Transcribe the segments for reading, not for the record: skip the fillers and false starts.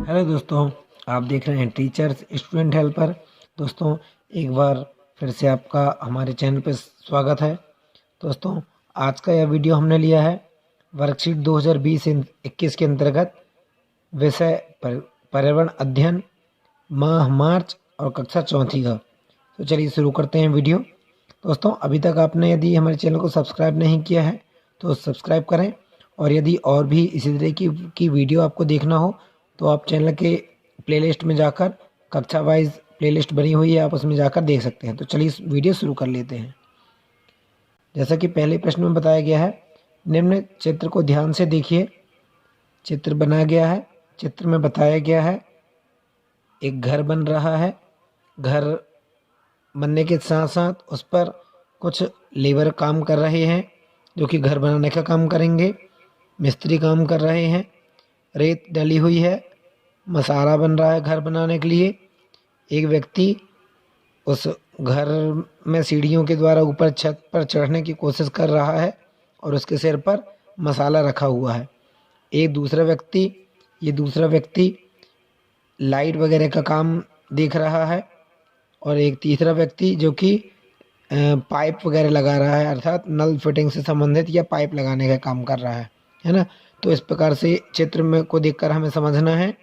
Hello दोस्तों, आप देख रहे हैं टीचर्स स्टूडेंट हेल्पर। दोस्तों, एक बार फिर से आपका हमारे चैनल पर स्वागत है। दोस्तों, आज का यह वीडियो हमने लिया है वर्कशीट 2020-21 के अंतर्गत विषय पर्यावरण अध्ययन माह मार्च और कक्षा चौथी का। तो चलिए शुरू करते हैं वीडियो। दोस्तों, अभी तक आपने यदि हमारे चैनल को सब्सक्राइब नहीं किया है तो सब्सक्राइब करें, और यदि और भी इसी तरह की वीडियो आपको देखना हो तो आप चैनल के प्लेलिस्ट में जाकर कक्षा वाइज प्लेलिस्ट बनी हुई है, आप उसमें जाकर देख सकते हैं। तो चलिए इस वीडियो शुरू कर लेते हैं। जैसा कि पहले प्रश्न में बताया गया है, निम्न चित्र को ध्यान से देखिए। चित्र बना गया है। चित्र में बताया गया है एक घर बन रहा है। घर बनने के साथ साथ उस पर कुछ लेबर काम कर रहे हैं जो कि घर बनाने का काम करेंगे। मिस्त्री काम कर रहे हैं। रेत डली हुई है। मसाला बन रहा है घर बनाने के लिए। एक व्यक्ति उस घर में सीढ़ियों के द्वारा ऊपर छत पर चढ़ने की कोशिश कर रहा है और उसके सिर पर मसाला रखा हुआ है। एक दूसरा व्यक्ति ये दूसरा व्यक्ति लाइट वगैरह का काम देख रहा है, और एक तीसरा व्यक्ति जो कि पाइप वगैरह लगा रहा है, अर्थात नल फिटिंग से संबंधित या पाइप लगाने का काम कर रहा है ना। तो इस प्रकार से चित्र में को देखकर हमें समझना है।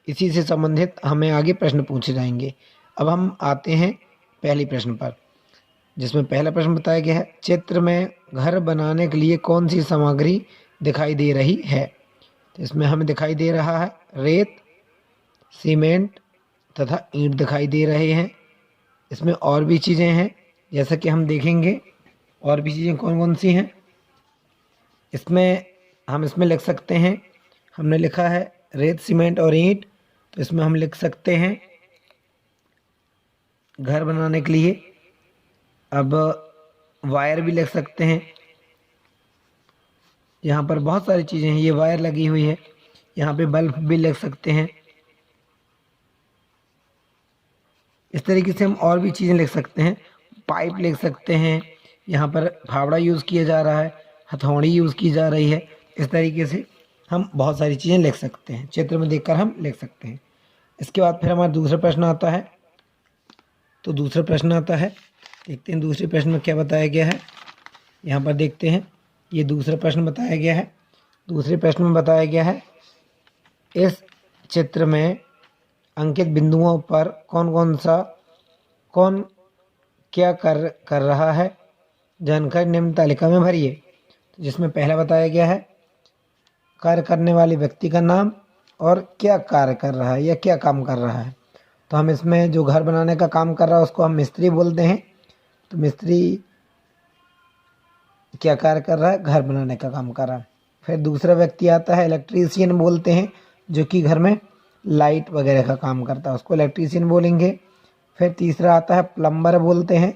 इसी से संबंधित हमें आगे प्रश्न पूछे जाएंगे। अब हम आते हैं पहले प्रश्न पर, जिसमें पहला प्रश्न बताया गया है, चित्र में घर बनाने के लिए कौन सी सामग्री दिखाई दे रही है। तो इसमें हमें दिखाई दे रहा है रेत, सीमेंट तथा ईंट दिखाई दे रहे हैं। इसमें और भी चीज़ें हैं, जैसा कि हम देखेंगे और भी चीज़ें कौन कौन सी हैं। इसमें लिख सकते हैं, हमने लिखा है रेत, सीमेंट और ईंट, तो इसमें हम लिख सकते हैं घर बनाने के लिए। अब वायर भी लिख सकते हैं। यहाँ पर बहुत सारी चीज़ें हैं, ये वायर लगी हुई है। यहाँ पे बल्ब भी लिख सकते हैं। इस तरीके से हम और भी चीज़ें लिख सकते हैं। पाइप लिख सकते हैं। यहाँ पर फावड़ा यूज़ किया जा रहा है, हथौड़ी यूज़ की जा रही है। इस तरीके से हम बहुत सारी चीज़ें लिख सकते हैं, चित्र में देखकर हम लिख सकते हैं। इसके बाद फिर हमारा दूसरा प्रश्न आता है। तो दूसरा प्रश्न आता है, देखते हैं दूसरे प्रश्न में क्या बताया गया है। यहाँ पर देखते हैं, ये दूसरा प्रश्न बताया गया है। दूसरे प्रश्न में बताया गया है, इस चित्र में अंकित बिंदुओं पर कौन क्या कर रहा है, जानकारी निम्न तालिका में भरिए। तो जिसमें पहला बताया गया है कार्य करने वाले व्यक्ति का नाम और क्या कार्य कर रहा है या क्या काम कर रहा है। तो हम इसमें जो घर बनाने का काम कर रहा है उसको हम मिस्त्री बोलते हैं। तो मिस्त्री क्या कार्य कर रहा है, घर बनाने का काम कर रहा है। फिर दूसरा व्यक्ति आता है इलेक्ट्रीशियन बोलते हैं, जो कि घर में लाइट वगैरह का काम करता है, उसको इलेक्ट्रीशियन बोलेंगे। फिर तीसरा आता है प्लम्बर बोलते हैं।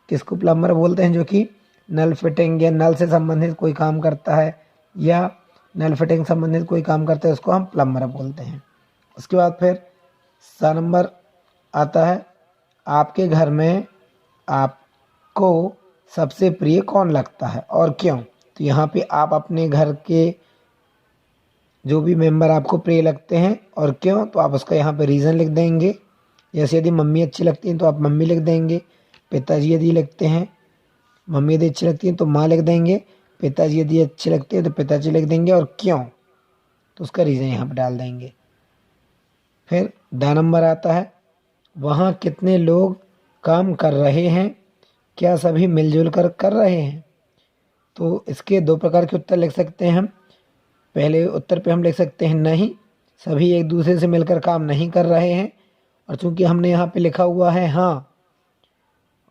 किसको प्लम्बर बोलते हैं, जो कि नल फिटिंग या नल से संबंधित कोई काम करता है या नल फिटिंग संबंधित कोई काम करता है, उसको हम प्लम्बर बोलते हैं। उसके बाद फिर 7 नंबर आता है, आपके घर में आपको सबसे प्रिय कौन लगता है और क्यों। तो यहाँ पे आप अपने घर के जो भी मेंबर आपको प्रिय लगते हैं और क्यों, तो आप उसका यहाँ पे रीज़न लिख देंगे। जैसे यदि मम्मी अच्छी लगती हैं तो आप मम्मी लिख देंगे। पिताजी यदि लगते हैं, मम्मी यदि अच्छी लगती हैं तो माँ लिख देंगे। पिताजी यदि अच्छे लगते हैं तो पिताजी लिख देंगे, और क्यों तो उसका रीज़न यहाँ पर डाल देंगे। फिर 2 नंबर आता है, वहाँ कितने लोग काम कर रहे हैं, क्या सभी मिलजुल कर रहे हैं। तो इसके 2 प्रकार के उत्तर लिख सकते हैं हम। पहले उत्तर पे हम लिख सकते हैं नहीं, सभी एक दूसरे से मिलकर काम नहीं कर रहे हैं। और चूंकि हमने यहाँ पे लिखा हुआ है हाँ,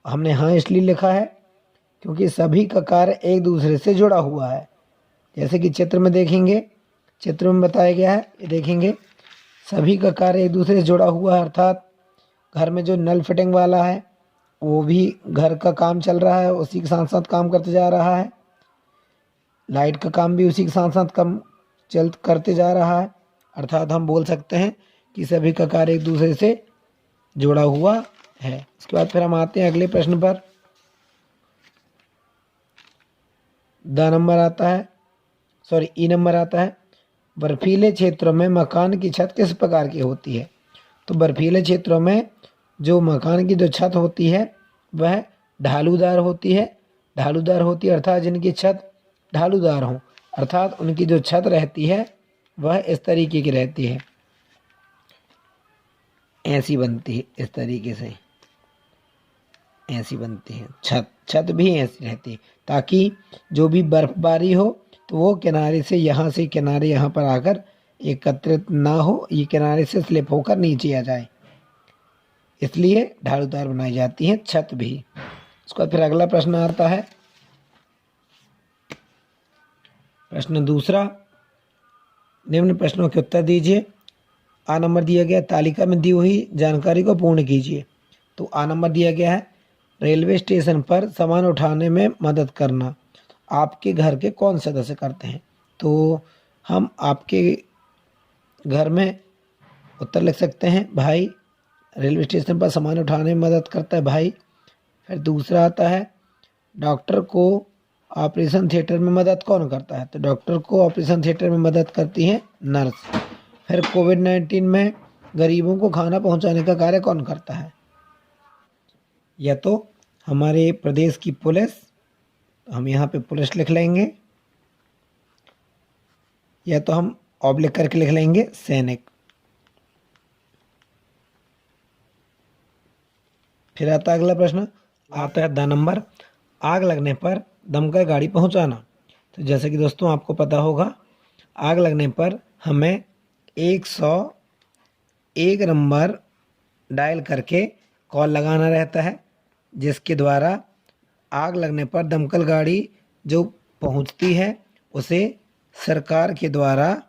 हमने हाँ इसलिए लिखा है क्योंकि सभी का कार्य एक दूसरे से जुड़ा हुआ है। जैसे कि चित्र में देखेंगे, चित्र में बताया गया है, ये देखेंगे सभी का कार्य एक दूसरे से जुड़ा हुआ है, अर्थात घर में जो नल फिटिंग वाला है वो भी घर का काम चल रहा है, उसी के साथ साथ काम करते जा रहा है। लाइट का काम भी उसी के साथ साथ करते जा रहा है। अर्थात हम बोल सकते हैं कि सभी का कार्य एक दूसरे से जुड़ा हुआ है। इसके बाद फिर हम आते हैं अगले प्रश्न पर। 2 नंबर आता है, ई नंबर आता है, बर्फीले क्षेत्रों में मकान की छत किस प्रकार की होती है? तो बर्फीले क्षेत्रों में जो मकान की जो छत होती है वह ढालूदार होती है। ढालूदार होती है अर्थात जिनकी छत ढालूदार हो, अर्थात उनकी जो छत रहती है वह इस तरीके की रहती है, ऐसी बनती है, इस तरीके से ऐसी बनती है। छत भी ऐसी रहती है ताकि जो भी बर्फबारी हो तो वो किनारे से किनारे यहाँ पर आकर एकत्रित ना हो, ये किनारे से स्लिप होकर नीचे आ जाए, इसलिए ढालूदार बनाई जाती है छत भी। उसके बाद फिर अगला प्रश्न आता है, प्रश्न दूसरा, निम्न प्रश्नों के उत्तर दीजिए। आ नंबर दिया गया, तालिका में दी हुई जानकारी को पूर्ण कीजिए। तो आ नंबर दिया गया है, रेलवे स्टेशन पर सामान उठाने में मदद करना आपके घर के कौन सदस्य करते हैं? तो हम आपके घर में उत्तर लिख सकते हैं भाई, रेलवे स्टेशन पर सामान उठाने में मदद करता है भाई। फिर दूसरा आता है, डॉक्टर को ऑपरेशन थिएटर में मदद कौन करता है? तो डॉक्टर को ऑपरेशन थिएटर में मदद करती है नर्स। फिर कोविड-19 में गरीबों को खाना पहुंचाने का कार्य कौन करता है? या तो हमारे प्रदेश की पुलिस, हम यहाँ पे पुलिस लिख लेंगे, या तो हम ऑब्लिक करके लिख लेंगे सैनिक। फिर आता है अगला प्रश्न, आता है 10 नंबर, आग लगने पर दमकल गाड़ी पहुंचाना। तो जैसे कि दोस्तों आपको पता होगा, आग लगने पर हमें 101 नंबर डायल करके कॉल लगाना रहता है, जिसके द्वारा आग लगने पर दमकल गाड़ी जो पहुंचती है उसे सरकार के द्वारा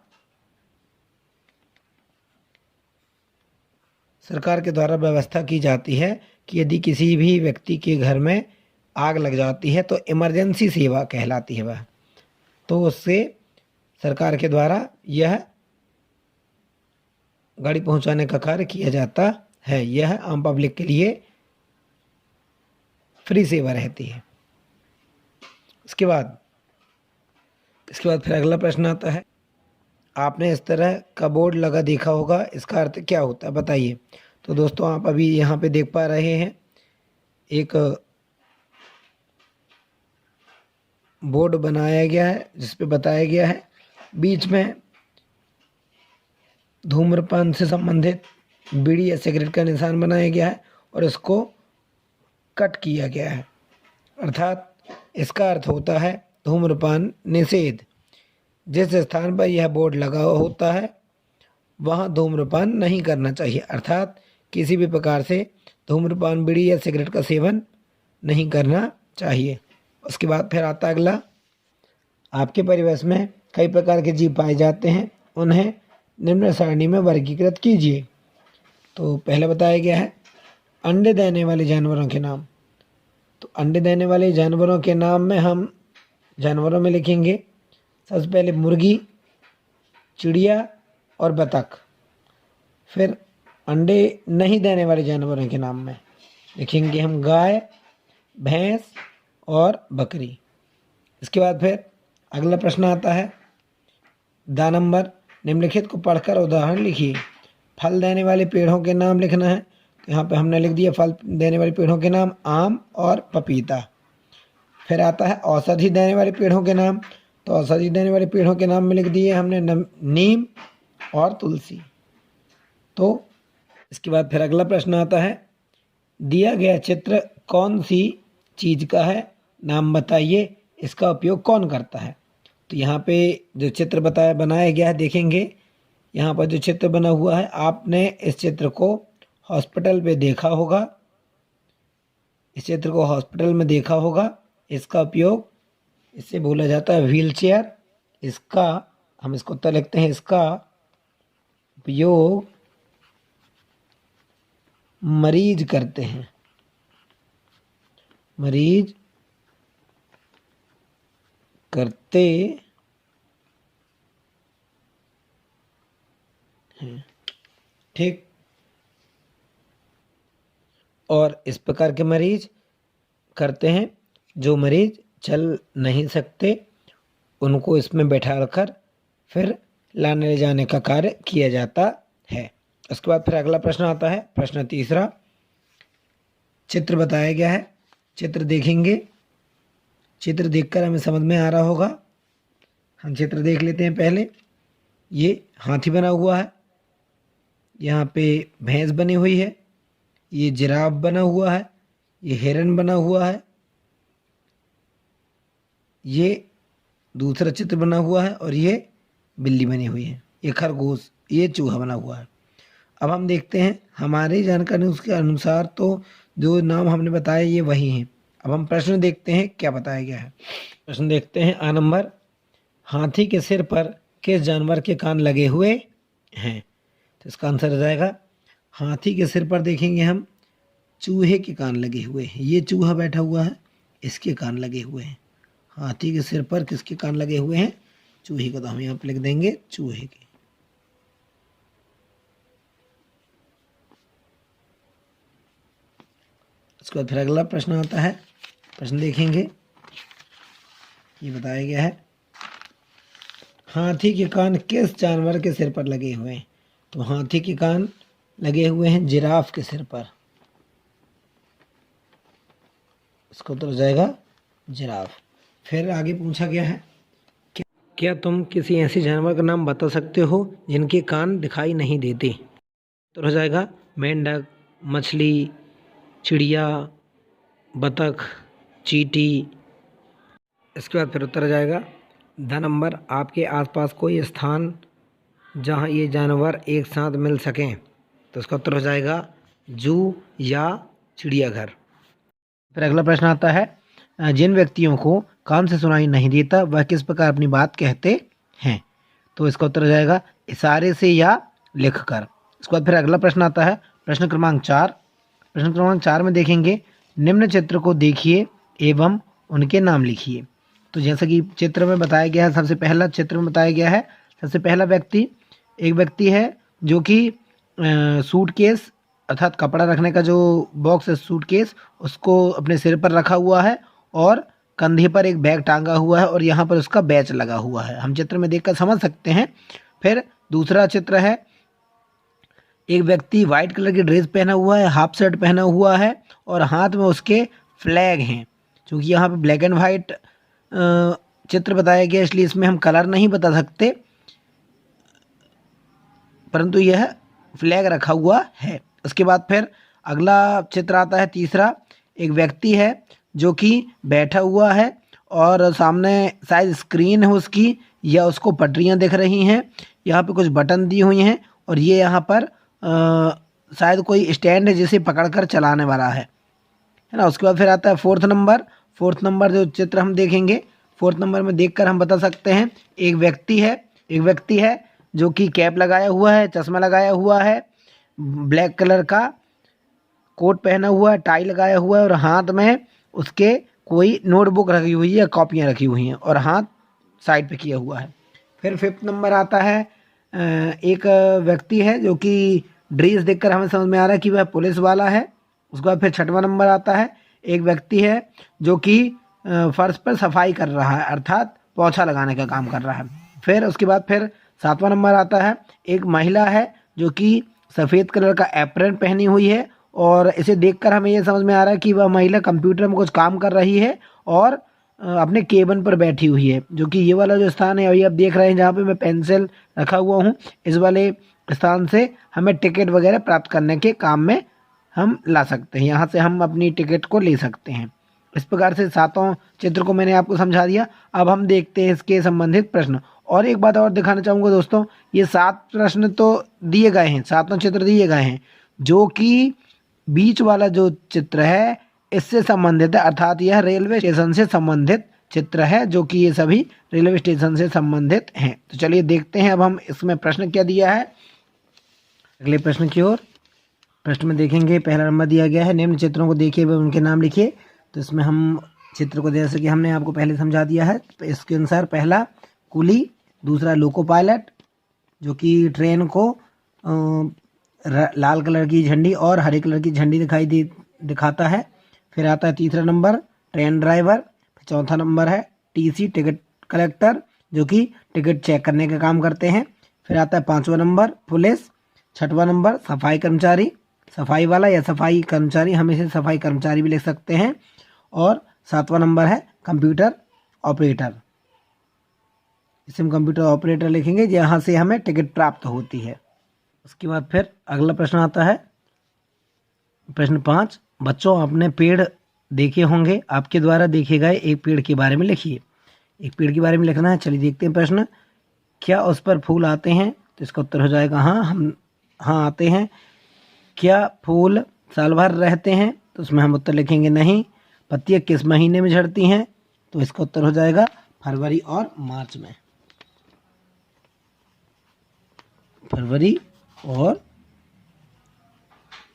व्यवस्था की जाती है कि यदि किसी भी व्यक्ति के घर में आग लग जाती है तो इमरजेंसी सेवा कहलाती है वह, तो उससे सरकार के द्वारा यह गाड़ी पहुंचाने का कार्य किया जाता है। यह आम पब्लिक के लिए फ्री सेवा रहती है। इसके बाद फिर अगला प्रश्न आता है, आपने इस तरह का बोर्ड लगा देखा होगा, इसका अर्थ क्या होता है बताइए। तो दोस्तों आप अभी यहाँ पे देख पा रहे हैं, एक बोर्ड बनाया गया है जिस पे बताया गया है, बीच में धूम्रपान से संबंधित बीड़ी या सिगरेट का निशान बनाया गया है और इसको कट किया गया है, अर्थात इसका अर्थ होता है धूम्रपान निषेध। जिस स्थान पर यह बोर्ड लगा होता है वहाँ धूम्रपान नहीं करना चाहिए, अर्थात किसी भी प्रकार से धूम्रपान, बीड़ी या सिगरेट का सेवन नहीं करना चाहिए। उसके बाद फिर आता अगला, आपके परिवेश में कई प्रकार के जीव पाए जाते हैं, उन्हें निम्न सारणी में वर्गीकृत कीजिए। तो पहले बताया गया है अंडे देने वाले जानवरों के नाम। तो अंडे देने वाले जानवरों के नाम में हम जानवरों में लिखेंगे सबसे पहले मुर्गी, चिड़िया और बतख। फिर अंडे नहीं देने वाले जानवरों के नाम में लिखेंगे हम गाय, भैंस और बकरी। इसके बाद फिर अगला प्रश्न आता है 10 नंबर, निम्नलिखित को पढ़कर उदाहरण लिखिए। फल देने वाले पेड़ों के नाम लिखना है, तो यहाँ पे हमने लिख दिया फल देने वाले पेड़ों के नाम आम और पपीता। फिर आता है औषधि देने वाले पेड़ों के नाम, तो औषधि देने वाले पेड़ों के नाम में लिख दिए हमने नीम और तुलसी। तो इसके बाद फिर अगला प्रश्न आता है, दिया गया चित्र कौन सी चीज का है, नाम बताइए, इसका उपयोग कौन करता है। तो यहाँ पे जो चित्र बनाया गया है, देखेंगे यहाँ पर जो चित्र बना हुआ है, आपने इस चित्र को हॉस्पिटल पे देखा होगा, इस चित्र को हॉस्पिटल में देखा होगा। इसका उपयोग, इससे बोला जाता है व्हील चेयर। इसका हम इसको उत्तर लिखते हैं, इसका उपयोग मरीज करते हैं, मरीज करते हैं, ठीक। और इस प्रकार के मरीज करते हैं जो मरीज चल नहीं सकते, उनको इसमें बैठा कर फिर लाने ले जाने का कार्य किया जाता है। उसके बाद फिर अगला प्रश्न आता है, प्रश्न तीसरा। चित्र बताया गया है, चित्र देखेंगे, चित्र देखकर हमें समझ में आ रहा होगा। हम चित्र देख लेते हैं पहले। ये हाथी बना हुआ है, यहाँ पे भैंस बनी हुई है, ये जिराफ बना हुआ है, ये हिरन बना हुआ है, ये दूसरा चित्र बना हुआ है और ये बिल्ली बनी हुई है, ये खरगोश, ये चूहा बना हुआ है। अब हम देखते हैं हमारी जानकारी उसके अनुसार तो जो नाम हमने बताए ये वही हैं। अब हम प्रश्न देखते हैं क्या बताया गया है। प्रश्न देखते हैं आ नंबर। हाथी के सिर पर किस जानवर के कान लगे हुए हैं? तो इसका आंसर हो जाएगा, हाथी के सिर पर देखेंगे हम चूहे के कान लगे हुए हैं। ये चूहा बैठा हुआ है, इसके कान लगे हुए हैं। हाथी के सिर पर किसके कान लगे हुए हैं? चूहे को। तो हम यहाँ पर लिख देंगे चूहे के। उसके बाद फिर अगला प्रश्न आता है, प्रश्न देखेंगे। ये बताया गया है, हाथी के कान किस जानवर के सिर पर लगे हुए हैं? तो हाथी के कान लगे हुए हैं जिराफ के सिर पर। इसका उत्तर हो जाएगा जिराफ। फिर आगे पूछा गया है, क्या तुम किसी ऐसे जानवर का नाम बता सकते हो जिनके कान दिखाई नहीं देते? तो हो जाएगा मेंढक, मछली, चिड़िया, बतख, चींटी। इसके बाद फिर उत्तर आ जाएगा द नंबर। आपके आसपास कोई स्थान जहां ये जानवर एक साथ मिल सकें? तो इसका उत्तर हो जाएगा जू या चिड़ियाघर। फिर अगला प्रश्न आता है, जिन व्यक्तियों को कान से सुनाई नहीं देता वह किस प्रकार अपनी बात कहते हैं? तो इसका उत्तर हो जाएगा इशारे से या लिखकर। इसके बाद फिर अगला प्रश्न आता है, प्रश्न क्रमांक 4। प्रश्न क्रमांक 4 में देखेंगे, निम्न चित्र को देखिए एवं उनके नाम लिखिए। तो जैसा कि चित्र में बताया गया है, सबसे पहला चित्र में बताया गया है, सबसे पहला व्यक्ति, एक व्यक्ति है जो कि सूटकेस अर्थात कपड़ा रखने का जो बॉक्स है सूटकेस, उसको अपने सिर पर रखा हुआ है और कंधे पर एक बैग टांगा हुआ है और यहाँ पर उसका बैच लगा हुआ है। हम चित्र में देखकर समझ सकते हैं। फिर दूसरा चित्र है, एक व्यक्ति वाइट कलर की ड्रेस पहना हुआ है, हाफ शर्ट पहना हुआ है और हाथ में उसके फ्लैग हैं। क्योंकि यहाँ पे ब्लैक एंड वाइट चित्र बताया गया इसलिए इसमें हम कलर नहीं बता सकते, परंतु यह फ्लैग रखा हुआ है। उसके बाद फिर अगला चित्र आता है तीसरा, एक व्यक्ति है जो कि बैठा हुआ है और सामने शायद स्क्रीन है उसकी या उसको पटरियां दिख रही हैं। यहाँ पे कुछ बटन दी हुई हैं और ये यहाँ पर शायद कोई स्टैंड है जिसे पकड़कर चलाने वाला है ना। उसके बाद फिर आता है फोर्थ नंबर। फोर्थ नंबर जो चित्र हम देखेंगे, फोर्थ नंबर में देखकर हम बता सकते हैं, एक व्यक्ति है जो कि कैप लगाया हुआ है, चश्मा लगाया हुआ है, ब्लैक कलर का कोट पहना हुआ है, टाई लगाया हुआ है और हाथ में उसके कोई नोटबुक रखी हुई है, कॉपियाँ रखी हुई हैं और हाथ साइड पे किया हुआ है। फिर फिफ्थ नंबर आता है, एक व्यक्ति है जो कि ड्रेस देखकर हमें समझ में आ रहा है कि वह पुलिस वाला है। उसके बाद फिर छठवां नंबर आता है, एक व्यक्ति है जो कि फर्श पर सफाई कर रहा है अर्थात पोछा लगाने का काम कर रहा है। फिर उसके बाद फिर सातवां नंबर आता है, एक महिला है जो कि सफ़ेद कलर का एप्रन पहनी हुई है और इसे देखकर हमें ये समझ में आ रहा है कि वह महिला कंप्यूटर में कुछ काम कर रही है और अपने केबिन पर बैठी हुई है। जो कि ये वाला जो स्थान है अभी आप देख रहे हैं जहाँ पे मैं पेंसिल रखा हुआ हूँ, इस वाले स्थान से हमें टिकट वगैरह प्राप्त करने के काम में हम ला सकते हैं। यहाँ से हम अपनी टिकट को ले सकते हैं। इस प्रकार से सातों चित्र को मैंने आपको समझा दिया। अब हम देखते हैं इसके संबंधित प्रश्न। और एक बात और दिखाना चाहूँगा दोस्तों, ये 7 प्रश्न तो दिए गए हैं, 7 चित्र दिए गए हैं, जो कि बीच वाला जो चित्र है इससे संबंधित है अर्थात यह रेलवे स्टेशन से संबंधित चित्र है, जो कि ये सभी रेलवे स्टेशन से संबंधित हैं। तो चलिए देखते हैं अब हम इसमें प्रश्न क्या दिया है। अगले प्रश्न की ओर। प्रश्न में देखेंगे, पहला नंबर दिया गया है, निम्न चित्रों को देखिए व उनके नाम लिखिए। तो इसमें हम चित्र को जैसे कि हमने आपको पहले समझा दिया है, तो इसके अनुसार पहला कुली, दूसरा लोको पायलट जो कि ट्रेन को लाल कलर की झंडी और हरे कलर की झंडी दिखाता है। फिर आता है तीसरा नंबर ट्रेन ड्राइवर। चौथा नंबर है टीसी टिकट कलेक्टर जो कि टिकट चेक करने का काम करते हैं। फिर आता है 5वां नंबर पुलिस, 6वां नंबर सफाई कर्मचारी, सफाई वाला या सफाई कर्मचारी, हम इसे सफाई कर्मचारी भी लिख सकते हैं, और 7वां नंबर है कंप्यूटर ऑपरेटर, इसे हम कंप्यूटर ऑपरेटर लिखेंगे, जहाँ से हमें टिकट प्राप्त होती है। उसके बाद फिर अगला प्रश्न आता है प्रश्न 5। बच्चों, आपने पेड़ देखे होंगे, आपके द्वारा देखे गए एक पेड़ के बारे में लिखिए। एक पेड़ के बारे में लिखना है। चलिए देखते हैं प्रश्न। क्या उस पर फूल आते हैं? तो इसका उत्तर हो जाएगा हाँ आते हैं। क्या फूल साल भर रहते हैं? तो उसमें हम उत्तर लिखेंगे नहीं। पत्तियां किस महीने में झड़ती हैं? तो इसका उत्तर हो जाएगा फरवरी और मार्च में। फरवरी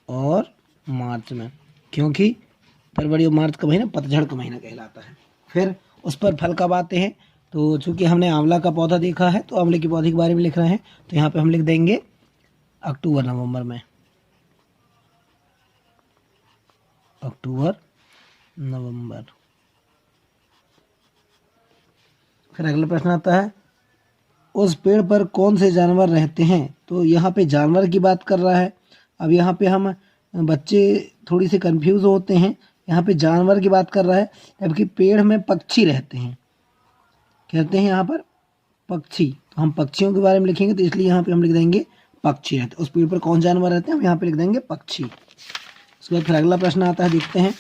और मार्च में, क्योंकि फरवरी और मार्च का महीना पतझड़ का महीना कहलाता है। फिर उस पर फल कब आते हैं? तो चूंकि हमने आंवला का पौधा देखा है तो आंवले के पौधे के बारे में लिख रहे हैं, तो यहाँ पे हम लिख देंगे अक्टूबर नवंबर में। अक्टूबर नवंबर। फिर अगला प्रश्न आता है उस पेड़ पर कौन से जानवर रहते हैं? तो यहाँ पे जानवर की बात कर रहा है। अब यहाँ पे हम बच्चे थोड़ी सी कंफ्यूज होते हैं, यहाँ पे जानवर की बात कर रहा है, जबकि पेड़ में पक्षी रहते हैं। कहते हैं यहाँ पर पक्षी, तो हम पक्षियों के बारे में लिखेंगे, तो इसलिए यहाँ पे हम लिख देंगे पक्षी रहते हैं। उस पेड़ पर कौन जानवर रहते हैं? हम यहाँ पे लिख देंगे पक्षी। उसके बाद फिर अगला प्रश्न आता है, देखते हैं।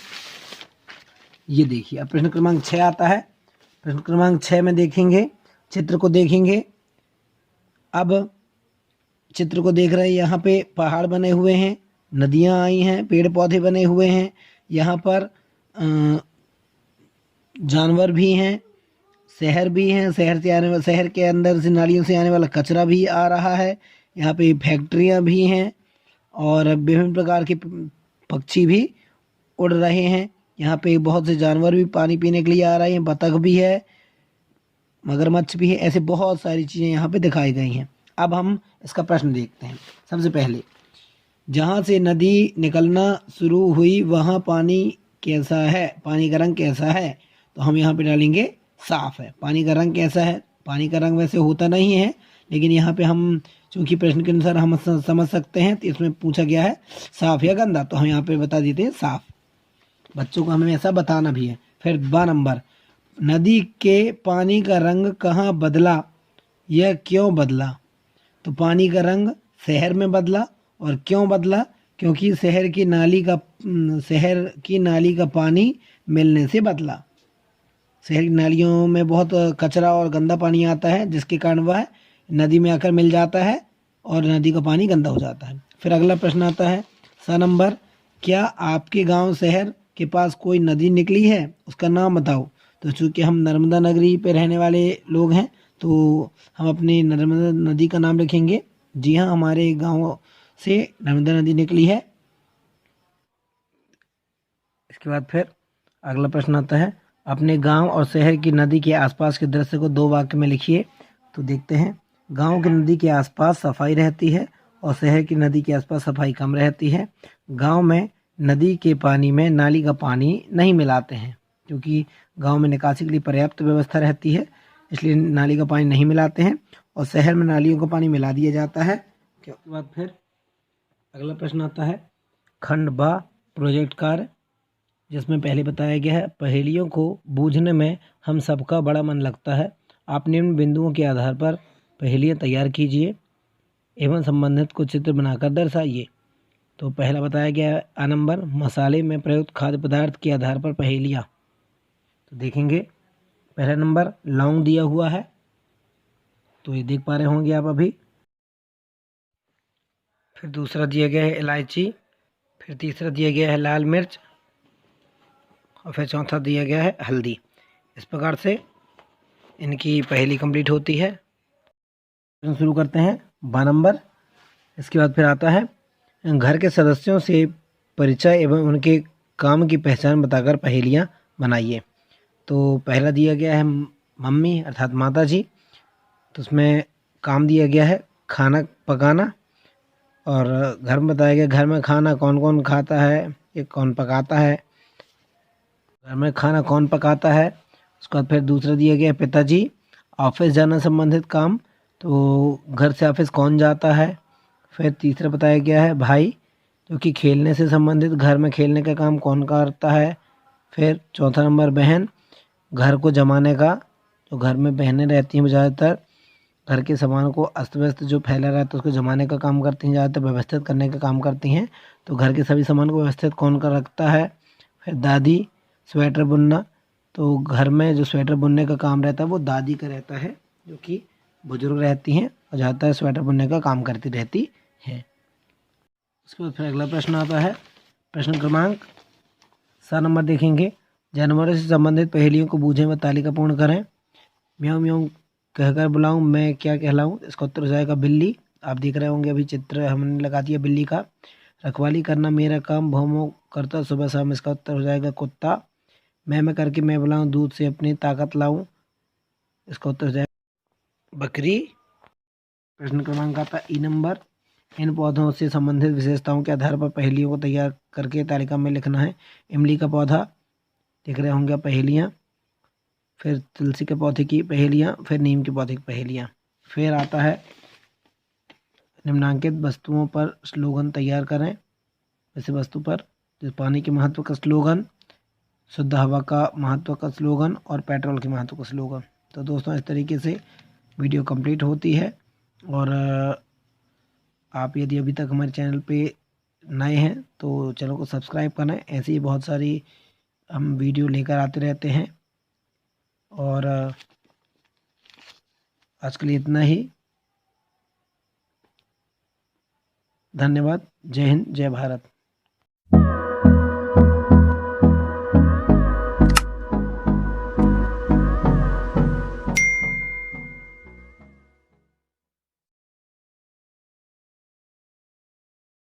ये देखिए, अब प्रश्न क्रमांक 6 आता है। प्रश्न क्रमांक 6 में देखेंगे, चित्र को देखेंगे। अब चित्र को देख रहे हैं, यहाँ पे पहाड़ बने हुए हैं, नदियाँ आई हैं, पेड़ पौधे बने हुए हैं, यहाँ पर जानवर भी हैं, शहर भी हैं, शहर के अंदर से नालियों से आने वाला कचरा भी आ रहा है, यहाँ पे फैक्ट्रियाँ भी हैं, और विभिन्न प्रकार के पक्षी भी उड़ रहे हैं। यहाँ पे बहुत से जानवर भी पानी पीने के लिए आ रहे हैं, बतख भी है, मगरमच्छ भी है, ऐसे बहुत सारी चीज़ें यहाँ पे दिखाई गई हैं। अब हम इसका प्रश्न देखते हैं। सबसे पहले, जहाँ से नदी निकलना शुरू हुई वहाँ पानी कैसा है? पानी का रंग कैसा है? तो हम यहाँ पे डालेंगे साफ है। पानी का रंग कैसा है? पानी का रंग वैसे होता नहीं है, लेकिन यहाँ पे हम चूंकि प्रश्न के अनुसार हम समझ सकते हैं, तो इसमें पूछा गया है साफ या गंदा, तो हम यहाँ पे बता देते हैं साफ। बच्चों को हमें ऐसा बताना भी है। फिर 2 नंबर, नदी के पानी का रंग कहाँ बदला? यह क्यों बदला? तो पानी का रंग शहर में बदला, और क्यों बदला? क्योंकि शहर की नाली का पानी मिलने से बदला। शहर की नालियों में बहुत कचरा और गंदा पानी आता है, जिसके कारण वह नदी में आकर मिल जाता है और नदी का पानी गंदा हो जाता है। फिर अगला प्रश्न आता है 7 नंबर, क्या आपके गांव शहर के पास कोई नदी निकली है? उसका नाम बताओ। तो चूँकि हम नर्मदा नगरी पे रहने वाले लोग हैं, तो हम अपनी नर्मदा नदी का नाम लिखेंगे। जी हाँ, हमारे गांव से नर्मदा नदी निकली है। इसके बाद फिर अगला प्रश्न आता है, अपने गांव और शहर की नदी के आसपास के दृश्य को 2 वाक्य में लिखिए। तो देखते हैं। गांव की नदी के आसपास सफाई रहती है और शहर की नदी के आसपास सफाई कम रहती है। गांव में नदी के पानी में नाली का पानी नहीं मिलाते हैं, क्योंकि गांव में निकासी के लिए पर्याप्त व्यवस्था रहती है, इसलिए नाली का पानी नहीं मिलाते हैं, और शहर में नालियों का पानी मिला दिया जाता है। उसके बाद फिर अगला प्रश्न आता है खंड बा प्रोजेक्ट कार्य, जिसमें पहले बताया गया है पहेलियों को बूझने में हम सबका बड़ा मन लगता है। आप निम्न बिंदुओं के आधार पर पहेलियाँ तैयार कीजिए एवं संबंधित को चित्र बनाकर दर्शाइए। तो पहला बताया गया है आ नंबर, मसाले में प्रयुक्त खाद्य पदार्थ के आधार पर पहेलियाँ। तो देखेंगे, पहला नंबर लौंग दिया हुआ है, तो ये देख पा रहे होंगे आप अभी। फिर दूसरा दिया गया है इलायची, फिर तीसरा दिया गया है लाल मिर्च, और फिर चौथा दिया गया है हल्दी। इस प्रकार से इनकी पहेली कंप्लीट होती है। शुरू करते हैं 12 नंबर। इसके बाद फिर आता है घर के सदस्यों से परिचय एवं उनके काम की पहचान बताकर पहेलियाँ बनाइए। तो पहला दिया गया है मम्मी अर्थात माता जी, तो उसमें काम दिया गया है खाना पकाना, और घर में बताया गया घर में खाना कौन कौन खाता है, ये कौन पकाता है, घर में खाना कौन पकाता है। उसके बाद फिर दूसरा दिया गया पिताजी ऑफिस जाना संबंधित काम तो घर से ऑफिस कौन जाता है। फिर तीसरा बताया गया है भाई, जो कि खेलने से संबंधित, घर में खेलने का काम कौन करता है। फिर चौथा नंबर बहन, घर को जमाने का, जो घर में बहनें रहती हैं वो ज़्यादातर घर के सामान को अस्त व्यस्त जो फैला रहता है उसको जमाने का काम करती हैं, ज़्यादातर व्यवस्थित करने का काम करती हैं। तो घर के सभी सामान को व्यवस्थित कौन कर रखता है। फिर दादी, स्वेटर बुनना, तो घर में जो स्वेटर बुनने का काम रहता है वो दादी का रहता है, जो कि बुजुर्ग रहती हैं और ज़्यादातर स्वेटर बुनने का काम करती रहती हैं। उसके बाद फिर अगला प्रश्न आता है, प्रश्न क्रमांक 7 नंबर देखेंगे। जानवरों से संबंधित पहेलियों को बूझें व तालिका पूर्ण करें। म्याऊं म्याऊं कहकर बुलाऊं, मैं क्या कहलाऊं। इसका उत्तर हो जाएगा बिल्ली। आप देख रहे होंगे अभी चित्र हमने लगा दिया बिल्ली का। रखवाली करना मेरा काम, भौं करता सुबह शाम। इसका उत्तर हो जाएगा कुत्ता। मैं करके मैं बुलाऊं, दूध से अपनी ताकत लाऊं। इसका उत्तर हो जाएगा बकरी। प्रश्न क्रमांक आता है ई नंबर। इन पौधों से संबंधित विशेषताओं के आधार पर पहेलियों को तैयार करके तालिका में लिखना है। इमली का पौधा, देख रहे होंगे आप पहेलियाँ। फिर तुलसी के पौधे की पहेलियाँ, फिर नीम के पौधे की पहेलियाँ। फिर आता है निम्नांकित वस्तुओं पर स्लोगन तैयार करें। ऐसे वस्तु पर जैसे पानी के महत्व का स्लोगन, शुद्ध हवा का महत्व का स्लोगन और पेट्रोल के महत्व का स्लोगन। तो दोस्तों इस तरीके से वीडियो कंप्लीट होती है। और आप यदि अभी तक हमारे चैनल पे नए हैं तो चैनल को सब्सक्राइब करना है। ऐसी ही बहुत सारी हम वीडियो लेकर आते रहते हैं। और आज के लिए इतना ही। धन्यवाद। जय हिंद, जय भारत।